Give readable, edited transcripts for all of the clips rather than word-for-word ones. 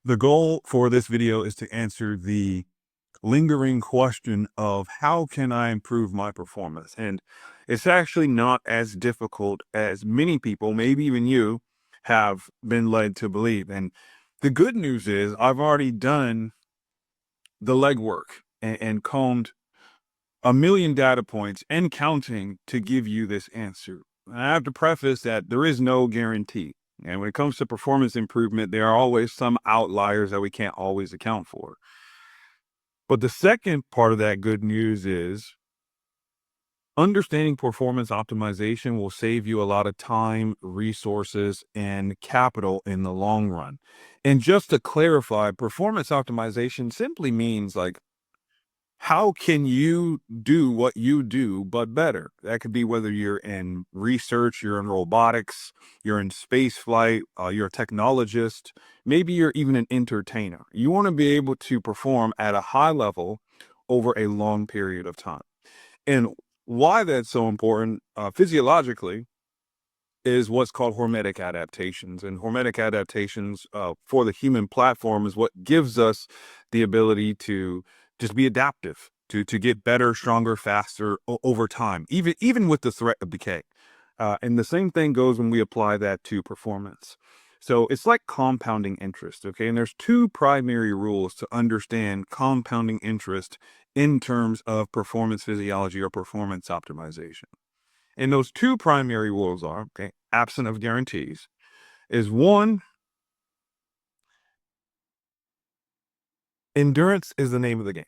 The goal for this video is to answer the lingering question of how can I improve my performance? And it's actually not as difficult as many people, maybe even you, have been led to believe. And the good news is I've already done the legwork and combed a million data points and counting to give you this answer. And I have to preface that there is no guarantee. And when it comes to performance improvement, there are always some outliers that we can't always account for. But the second part of that good news is understanding performance optimization will save you a lot of time, resources, and capital in the long run. And just to clarify, performance optimization simply means like, how can you do what you do, but better? That could be whether you're in research, you're in robotics, you're in space flight, you're a technologist, maybe you're even an entertainer. You want to be able to perform at a high level over a long period of time. And why that's so important physiologically is what's called hormetic adaptations. And hormetic adaptations for the human platform is what gives us the ability to just be adaptive, to get better, stronger, faster over time, even with the threat of decay. And the same thing goes when we apply that to performance. So it's like compounding interest, okay? And there's two primary rules to understand compounding interest in terms of performance physiology or performance optimization. And those two primary rules are, okay, absent of guarantees, is one, endurance is the name of the game.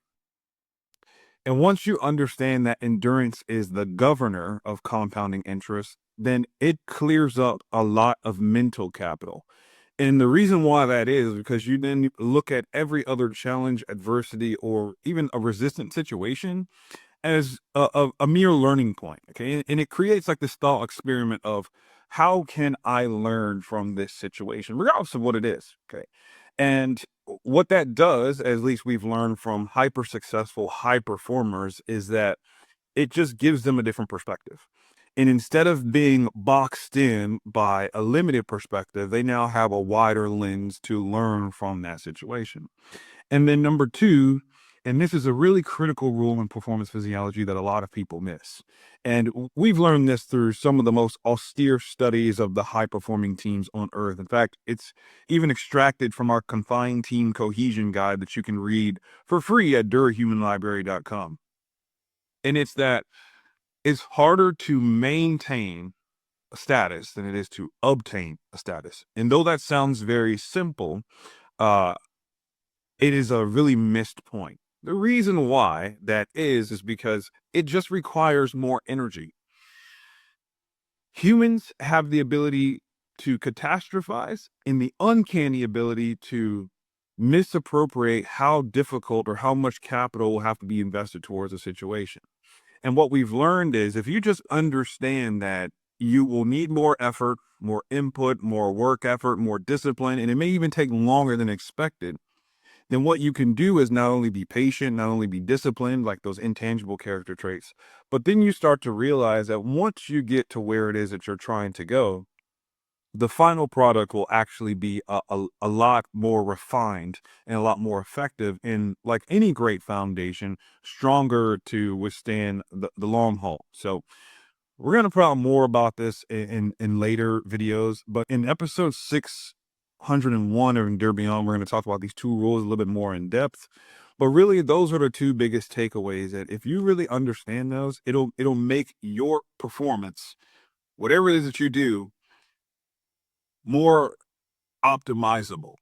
And once you understand that endurance is the governor of compounding interest, then it clears up a lot of mental capital. And the reason why that is because you then look at every other challenge, adversity, or even a resistant situation as a mere learning point. Okay. And it creates like this thought experiment of how can I learn from this situation, regardless of what it is. Okay. And what that does, at least we've learned from hyper successful high performers, is that it just gives them a different perspective. And instead of being boxed in by a limited perspective, they now have a wider lens to learn from that situation. And then number two, and this is a really critical rule in performance physiology that a lot of people miss. And we've learned this through some of the most austere studies of the high performing teams on earth. In fact, it's even extracted from our confined team cohesion guide that you can read for free at durahumanlibrary.com. And it's that it's harder to maintain a status than it is to obtain a status. And though that sounds very simple, uh, it is a really missed point. The reason why that is because it just requires more energy. Humans have the ability to catastrophize and the uncanny ability to misappropriate how difficult or how much capital will have to be invested towards a situation. And what we've learned is if you just understand that you will need more effort, more input, more work effort, more discipline, and it may even take longer than expected, then what you can do is not only be patient, not only be disciplined, like those intangible character traits, but then you start to realize that once you get to where it is that you're trying to go, the final product will actually be a lot more refined and a lot more effective and like any great foundation, stronger to withstand the long haul. So we're going to talk more about this in later videos, but in episode 601 of Endure Beyond, we're going to talk about these two rules a little bit more in depth. But really, those are the two biggest takeaways that if you really understand those, it'll make your performance, whatever it is that you do, more optimizable.